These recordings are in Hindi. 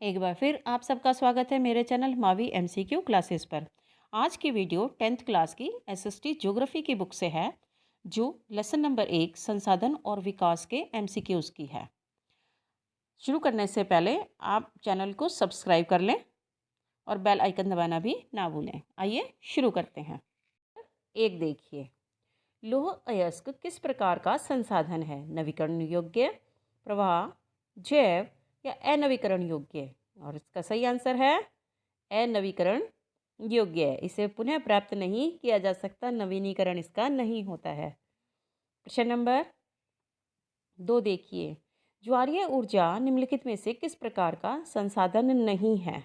एक बार फिर आप सबका स्वागत है मेरे चैनल मावी एमसीक्यू क्लासेस पर। आज की वीडियो 10th क्लास की एसएसटी ज्योग्राफी की बुक से है, जो लेसन नंबर 1 संसाधन और विकास के एमसीक्यूज़ की है। शुरू करने से पहले आप चैनल को सब्सक्राइब कर लें और बेल आइकन दबाना भी ना भूलें। आइए शुरू करते हैं। एक देखिए, लौह अयस्क किस प्रकार का संसाधन है? नवीकरण योग्य, प्रवाह, जैव या अनवीकरण योग्य? और इसका सही आंसर है अनवीकरण योग्य है। इसे पुनः प्राप्त नहीं किया जा सकता, नवीनीकरण इसका नहीं होता है। प्रश्न नंबर 2 देखिए, ज्वारीय ऊर्जा निम्नलिखित में से किस प्रकार का संसाधन नहीं है?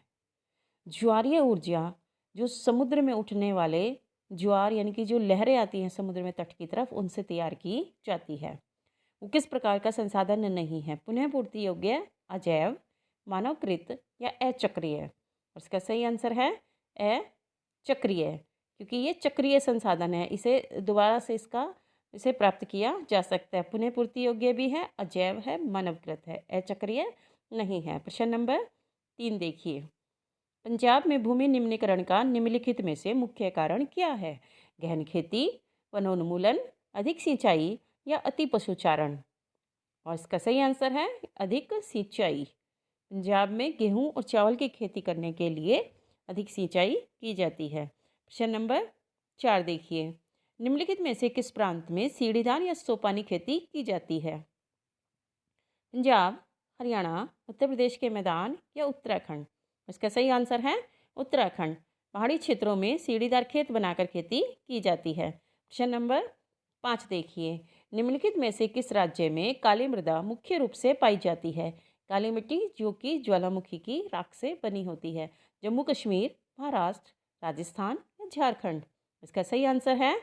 ज्वारीय ऊर्जा जो समुद्र में उठने वाले ज्वार यानी कि जो लहरें आती हैं समुद्र में तट की तरफ, उनसे तैयार की जाती है। वो किस प्रकार का संसाधन नहीं है? पुनः पूर्ति योग्य, अजैव, मानवकृत या अचक्रीय? और इसका सही आंसर है अचक्रीय, क्योंकि ये चक्रीय संसाधन है। इसे दोबारा से इसे प्राप्त किया जा सकता है। पुनः पूर्ति योग्य भी है, अजैव है, मानवकृत है, अचक्रीय नहीं है। प्रश्न नंबर 3 देखिए, पंजाब में भूमि निम्नीकरण का निम्नलिखित में से मुख्य कारण क्या है? गहन खेती, वनोन्मूलन, अधिक सिंचाई या अति पशुचारण? और इसका सही आंसर है अधिक सिंचाई। पंजाब में गेहूं और चावल की खेती करने के लिए अधिक सिंचाई की जाती है। प्रश्न नंबर 4 देखिए, निम्नलिखित में से किस प्रांत में सीढ़ीदार या सोपानी खेती की जाती है? पंजाब, हरियाणा, उत्तर प्रदेश के मैदान या उत्तराखंड? इसका सही आंसर है उत्तराखंड। पहाड़ी क्षेत्रों में सीढ़ीदार खेत बनाकर खेती की जाती है। प्रश्न नंबर 5 देखिए, निम्नलिखित में से किस राज्य में काली मृदा मुख्य रूप से पाई जाती है? काली मिट्टी जो कि ज्वालामुखी की राख से बनी होती है। जम्मू कश्मीर, महाराष्ट्र, राजस्थान या झारखंड? इसका सही आंसर है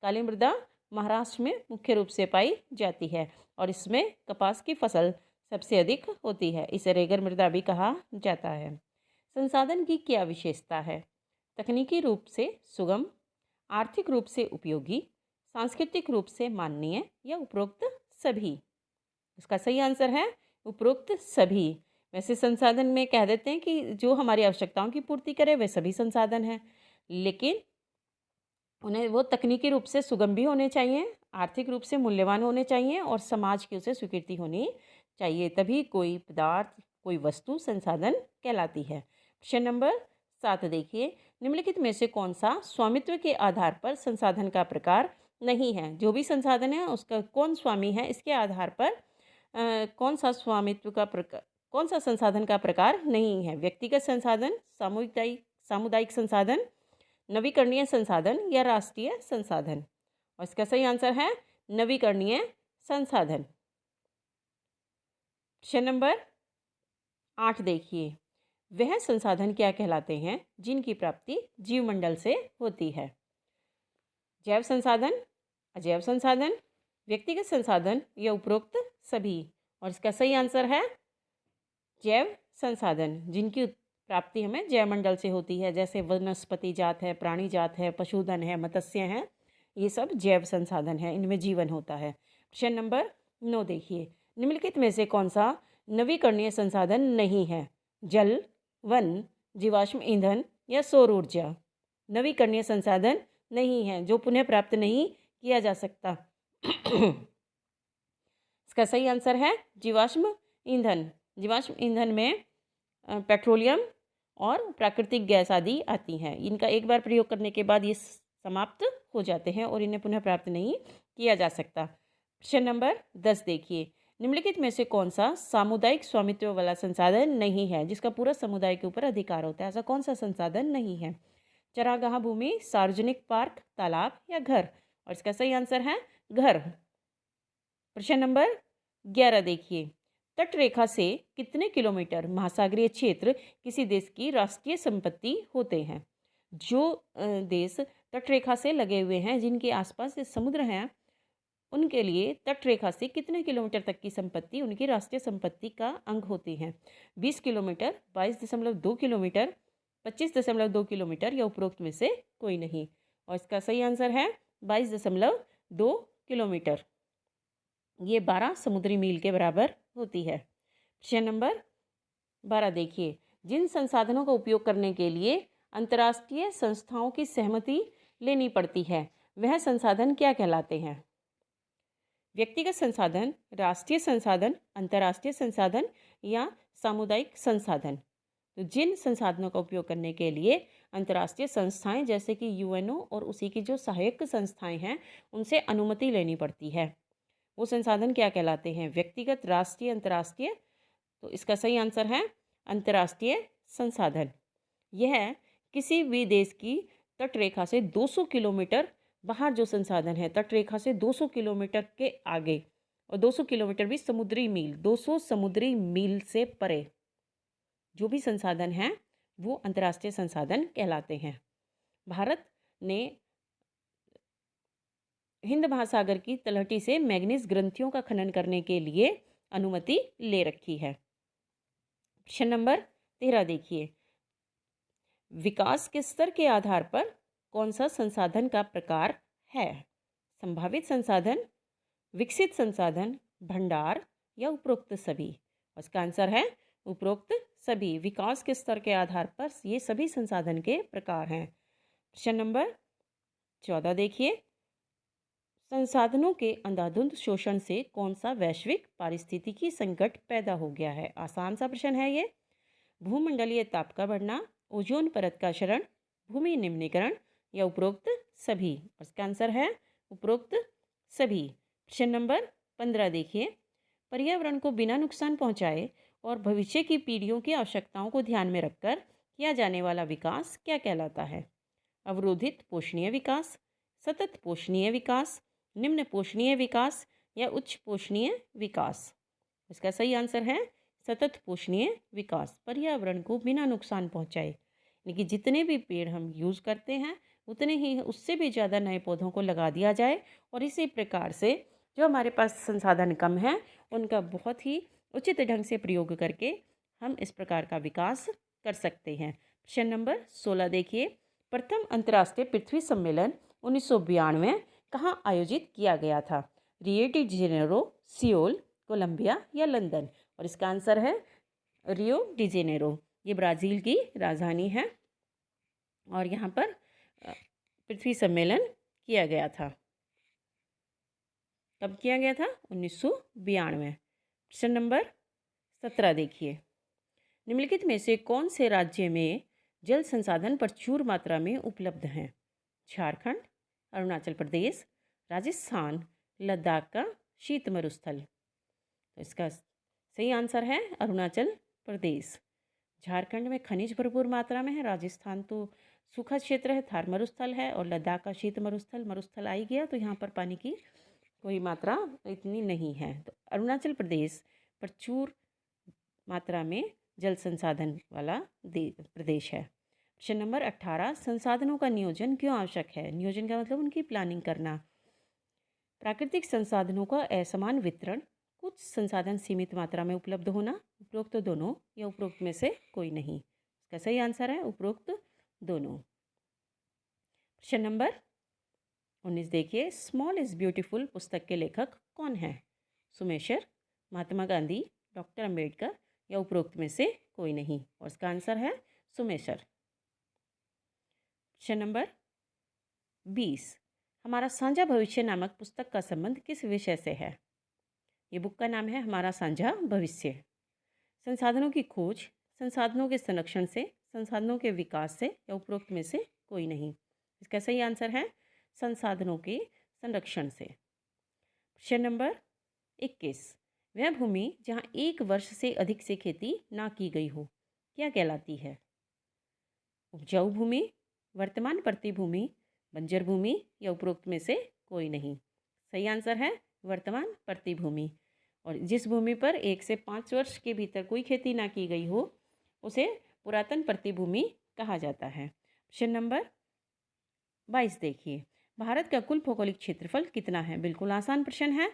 काली मृदा महाराष्ट्र में मुख्य रूप से पाई जाती है और इसमें कपास की फसल सबसे अधिक होती है। इसे रेगर मृदा भी कहा जाता है। संसाधन की क्या विशेषता है? तकनीकी रूप से सुगम, आर्थिक रूप से उपयोगी, सांस्कृतिक रूप से माननीय या उपरोक्त सभी? इसका सही आंसर है उपरोक्त सभी। वैसे संसाधन में कह देते हैं कि जो हमारी आवश्यकताओं की पूर्ति करे वे सभी संसाधन हैं, लेकिन उन्हें वो तकनीकी रूप से सुगम भी होने चाहिए, आर्थिक रूप से मूल्यवान होने चाहिए और समाज की उसे स्वीकृति होनी चाहिए, तभी कोई पदार्थ, कोई वस्तु संसाधन कहलाती है। प्रश्न नंबर 7 देखिए, निम्नलिखित में से कौन सा स्वामित्व के आधार पर संसाधन का प्रकार नहीं है? जो भी संसाधन है उसका कौन स्वामी है, इसके आधार पर कौन सा स्वामित्व का प्रकार, कौन सा संसाधन का प्रकार नहीं है? व्यक्तिगत संसाधन, सामुदायिक संसाधन, नवीकरणीय संसाधन या राष्ट्रीय संसाधन? और इसका सही आंसर है नवीकरणीय संसाधन। प्रश्न नंबर 8 देखिए, वह संसाधन क्या कहलाते हैं जिनकी प्राप्ति जीवमंडल से होती है? जैव संसाधन, अजैव संसाधन, व्यक्तिगत संसाधन या उपरोक्त सभी? और इसका सही आंसर है जैव संसाधन, जिनकी प्राप्ति हमें जैवमंडल से होती है, जैसे वनस्पति जात है, प्राणी जात है, पशुधन है, मत्स्य है, ये सब जैव संसाधन है, इनमें जीवन होता है। प्रश्न नंबर 9 देखिए, निम्नलिखित में से कौन सा नवीकरणीय संसाधन नहीं है? जल, वन, जीवाश्म ईंधन या सौर ऊर्जा? नवीकरणीय संसाधन नहीं है जो पुनः प्राप्त नहीं किया जा सकता। इसका सही आंसर है जीवाश्म ईंधन। जीवाश्म ईंधन में पेट्रोलियम और प्राकृतिक गैस आदि आती हैं। इनका एक बार प्रयोग करने के बाद ये समाप्त हो जाते हैं और इन्हें पुनः प्राप्त नहीं किया जा सकता। प्रश्न नंबर 10 देखिए, निम्नलिखित में से कौन सा सामुदायिक स्वामित्व वाला संसाधन नहीं है, जिसका पूरा समुदाय के ऊपर अधिकार होता है? ऐसा कौन सा संसाधन नहीं है? चरागाह भूमि, सार्वजनिक पार्क, तालाब या घर? और इसका सही आंसर है घर। प्रश्न नंबर 11 देखिए, तट रेखा से कितने किलोमीटर महासागरीय क्षेत्र किसी देश की राष्ट्रीय संपत्ति होते हैं? जो देश तट रेखा से लगे हुए हैं, जिनके आसपास समुद्र हैं, उनके लिए तट रेखा से कितने किलोमीटर तक की संपत्ति उनकी राष्ट्रीय संपत्ति का अंग होती हैं? 20 किलोमीटर, 22.2 किलोमीटर, 25.2 किलोमीटर या उपरोक्त में से कोई नहीं? और इसका सही आंसर है 22.2 किलोमीटर। ये 12 समुद्री मील के बराबर होती है। प्रश्न नंबर 12 देखिए, जिन संसाधनों का उपयोग करने के लिए अंतर्राष्ट्रीय संस्थाओं की सहमति लेनी पड़ती है वह संसाधन क्या कहलाते हैं? व्यक्तिगत संसाधन, राष्ट्रीय संसाधन, अंतर्राष्ट्रीय संसाधन या सामुदायिक संसाधन। तो जिन संसाधनों का उपयोग करने के लिए अंतर्राष्ट्रीय संस्थाएं जैसे कि यूएनओ और उसी की जो सहायक संस्थाएं हैं उनसे अनुमति लेनी पड़ती है, वो संसाधन क्या कहलाते हैं? व्यक्तिगत, राष्ट्रीय, अंतर्राष्ट्रीय। तो इसका सही आंसर है अंतर्राष्ट्रीय संसाधन। यह किसी भी देश की तटरेखा से 200 किलोमीटर बाहर जो संसाधन है, तटरेखा से 200 किलोमीटर के आगे, और 200 किलोमीटर भी समुद्री मील, 200 समुद्री मील से परे जो भी संसाधन हैं वो अंतर्राष्ट्रीय संसाधन कहलाते हैं। भारत ने हिंद महासागर की तलहटी से मैग्नीज ग्रंथियों का खनन करने के लिए अनुमति ले रखी है। प्रश्न नंबर 13 देखिए, विकास के स्तर के आधार पर कौन सा संसाधन का प्रकार है? संभावित संसाधन, विकसित संसाधन, भंडार या उपरोक्त सभी? उसका आंसर है उपरोक्त सभी। विकास के स्तर के आधार पर ये सभी संसाधन के प्रकार हैं। प्रश्न नंबर 14 देखिए, संसाधनों के अंधाधुंध शोषण से कौन सा वैश्विक पारिस्थितिकी संकट पैदा हो गया है? आसान सा प्रश्न है ये। भूमंडलीय ताप का बढ़ना, ओजोन परत का क्षरण, भूमि निम्नीकरण या उपरोक्त सभी? इसका आंसर है उपरोक्त सभी। प्रश्न नंबर 15 देखिए, पर्यावरण को बिना नुकसान पहुंचाए और भविष्य की पीढ़ियों की आवश्यकताओं को ध्यान में रखकर किया जाने वाला विकास क्या कहलाता है? अवरोधित पोषणीय विकास, सतत पोषणीय विकास, निम्न पोषणीय विकास या उच्च पोषणीय विकास? इसका सही आंसर है सतत पोषणीय विकास। पर्यावरण को बिना नुकसान पहुंचाए, यानी कि जितने भी पेड़ हम यूज़ करते हैं उतने ही उससे भी ज़्यादा नए पौधों को लगा दिया जाए, और इसी प्रकार से जो हमारे पास संसाधन कम हैं उनका बहुत ही उचित ढंग से प्रयोग करके हम इस प्रकार का विकास कर सकते हैं। प्रश्न नंबर 16 देखिए, प्रथम अंतर्राष्ट्रीय पृथ्वी सम्मेलन 1992 कहाँ आयोजित किया गया था? Rio de Janeiro, Seoul, Colombia या लंदन? और इसका आंसर है रियो डी जेनेरो। ये ब्राज़ील की राजधानी है और यहाँ पर पृथ्वी सम्मेलन किया गया था। कब किया गया था? 1992। प्रश्न नंबर 17 देखिए, निम्नलिखित में से कौन से राज्य में जल संसाधन प्रचुर मात्रा में उपलब्ध हैं? झारखंड, अरुणाचल प्रदेश, राजस्थान, लद्दाख का शीत मरुस्थल? तो इसका सही आंसर है अरुणाचल प्रदेश। झारखंड में खनिज भरपूर मात्रा में है, राजस्थान तो सूखा क्षेत्र है, थार मरुस्थल है, और लद्दाख का शीत मरुस्थल आ ही गया, तो यहाँ पर पानी की कोई मात्रा इतनी नहीं है। तो अरुणाचल प्रदेश प्रचुर मात्रा में जल संसाधन वाला प्रदेश है। प्रश्न नंबर 18, संसाधनों का नियोजन क्यों आवश्यक है? नियोजन का मतलब उनकी प्लानिंग करना। प्राकृतिक संसाधनों का असमान वितरण, कुछ संसाधन सीमित मात्रा में उपलब्ध होना, उपरोक्त दोनों या उपरोक्त में से कोई नहीं? इसका सही आंसर है उपरोक्त दोनों। प्रश्न नंबर 19 देखिए, स्मॉल इज़ ब्यूटीफुल पुस्तक के लेखक कौन है? सुमेशर, महात्मा गांधी, डॉक्टर अंबेडकर या उपरोक्त में से कोई नहीं? और इसका आंसर है सुमेशर। प्रश्न नंबर 20, हमारा साझा भविष्य नामक पुस्तक का संबंध किस विषय से है? ये बुक का नाम है हमारा साझा भविष्य। संसाधनों की खोज, संसाधनों के संरक्षण से, संसाधनों के विकास से या उपरोक्त में से कोई नहीं? इसका सही आंसर है संसाधनों के संरक्षण से। प्रश्न नंबर 21, वह भूमि जहाँ 1 वर्ष से अधिक से खेती ना की गई हो क्या कहलाती है? उपजाऊ भूमि, वर्तमान प्रतिभूमि, बंजर भूमि या उपरोक्त में से कोई नहीं? सही आंसर है वर्तमान प्रतिभूमि। और जिस भूमि पर 1 से 5 वर्ष के भीतर कोई खेती ना की गई हो उसे पुरातन प्रतिभूमि कहा जाता है। प्रश्न नंबर 22 देखिए, भारत का कुल भौगोलिक क्षेत्रफल कितना है? बिल्कुल आसान प्रश्न है।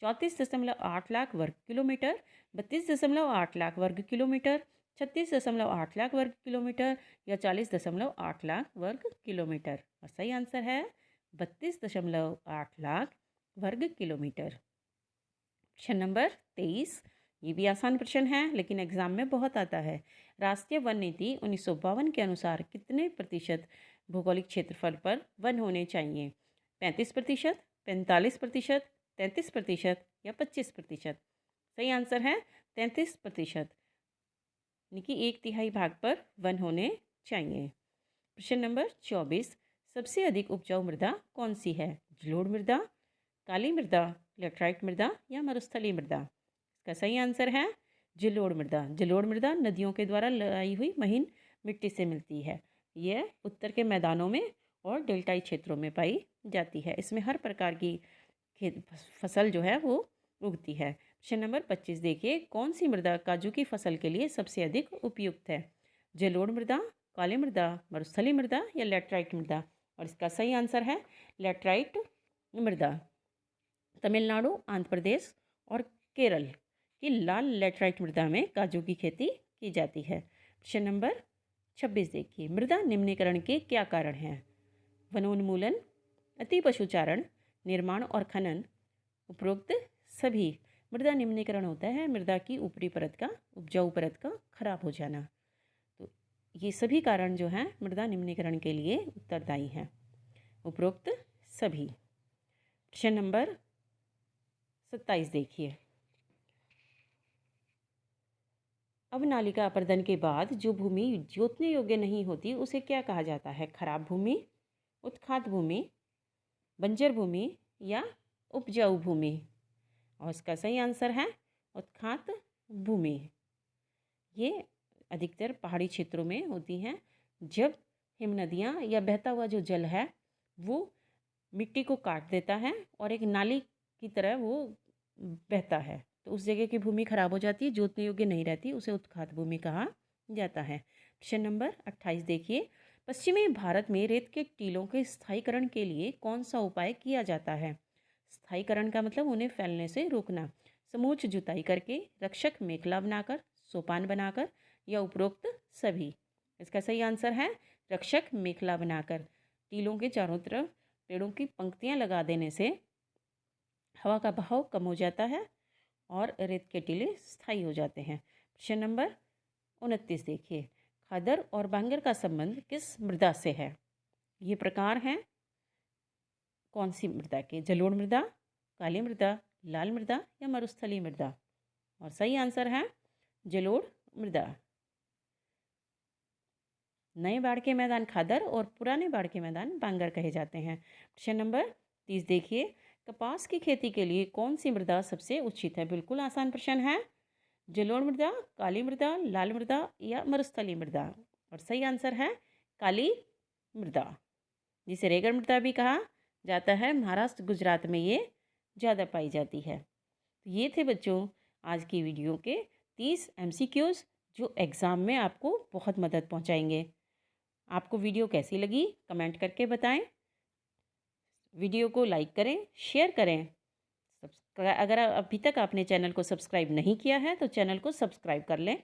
34.8 लाख वर्ग किलोमीटर, 32.8 लाख वर्ग किलोमीटर, 36.8 लाख वर्ग किलोमीटर या 40.8 लाख वर्ग किलोमीटर? और सही आंसर है 32.8 लाख वर्ग किलोमीटर। प्रश्न नंबर 23, ये भी आसान प्रश्न है लेकिन एग्जाम में बहुत आता है। राष्ट्रीय वन नीति 1952 के अनुसार कितने प्रतिशत भौगोलिक क्षेत्रफल पर वन होने चाहिए? 35%, 45%, 33% या 25%? सही आंसर है 33%, यानी कि 1/3 भाग पर वन होने चाहिए। प्रश्न नंबर 24, सबसे अधिक उपजाऊ मृदा कौन सी है? जलोढ़ मृदा, काली मृदा, लेटराइट मृदा या मरुस्थलीय मृदा? इसका सही आंसर है जलोढ़ मृदा। जलोढ़ मृदा नदियों के द्वारा लाई हुई महीन मिट्टी से मिलती है। यह उत्तर के मैदानों में और डेल्टाई क्षेत्रों में पाई जाती है। इसमें हर प्रकार की खेत फसल जो है वो उगती है। प्रश्न नंबर 25 देखिए, कौन सी मृदा काजू की फसल के लिए सबसे अधिक उपयुक्त है? जलोढ़ मृदा, काली मृदा, मरुस्थलीय मृदा या लेटराइट मृदा? और इसका सही आंसर है लेटराइट मृदा। तमिलनाडु, आंध्र प्रदेश और केरल की लाल लेटराइट मृदा में काजू की खेती की जाती है। प्रश्न नंबर 26 देखिए, मृदा निम्नीकरण के क्या कारण हैं? वनोन्मूलन, अति पशुचारण, निर्माण और खनन, उपरोक्त सभी। मृदा निम्नीकरण होता है मृदा की ऊपरी परत का, उपजाऊ परत का खराब हो जाना। तो ये सभी कारण जो हैं मृदा निम्नीकरण के लिए उत्तरदायी हैं, उपरोक्त सभी। प्रश्न नंबर 27 देखिए, अवनालिका अपर्दन के बाद जो भूमि जोतने योग्य नहीं होती उसे क्या कहा जाता है? खराब भूमि, उत्खात भूमि, बंजर भूमि या उपजाऊ भूमि? और इसका सही आंसर है उत्खात भूमि। ये अधिकतर पहाड़ी क्षेत्रों में होती हैं। जब हिमनदियाँ या बहता हुआ जो जल है वो मिट्टी को काट देता है और एक नाली की तरह वो बहता है, तो उस जगह की भूमि खराब हो जाती है, जोतने योग्य नहीं रहती, उसे उत्खात भूमि कहा जाता है। प्रश्न नंबर 28 देखिए, पश्चिमी भारत में रेत के टीलों के स्थायीकरण के लिए कौन सा उपाय किया जाता है? स्थायीकरण का मतलब उन्हें फैलने से रोकना। समूच जुताई करके, रक्षक मेखला बनाकर, सोपान बनाकर या उपरोक्त सभी? इसका सही आंसर है रक्षक मेखला बनाकर। टीलों के चारों तरफ पेड़ों की पंक्तियां लगा देने से हवा का बहाव कम हो जाता है और रेत के टीले स्थायी हो जाते हैं। प्रश्न नंबर 29 देखिए, खादर और बांगर का संबंध किस मृदा से है? ये प्रकार हैं कौन सी मृदा के? जलोढ़ मृदा, काली मृदा, लाल मृदा या मरुस्थलीय मृदा? और सही आंसर है जलोढ़ मृदा। नए बाढ़ के मैदान खादर और पुराने बाढ़ के मैदान बांगर कहे जाते हैं। प्रश्न नंबर 30 देखिए, कपास की खेती के लिए कौन सी मृदा सबसे उचित है? बिल्कुल आसान प्रश्न है। जलोढ़ मृदा, काली मृदा, लाल मृदा या मरुस्थलीय मृदा? और सही आंसर है काली मृदा, जिसे रेगड़ मृदा भी कहा जाता है। महाराष्ट्र, गुजरात में ये ज़्यादा पाई जाती है। तो ये थे बच्चों आज की वीडियो के 30 MCQs जो एग्ज़ाम में आपको बहुत मदद पहुंचाएंगे। आपको वीडियो कैसी लगी कमेंट करके बताएं। वीडियो को लाइक करें, शेयर करें। अगर अभी तक आपने चैनल को सब्सक्राइब नहीं किया है तो चैनल को सब्सक्राइब कर लें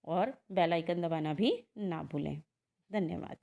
और बेल आइकन दबाना भी ना भूलें। धन्यवाद।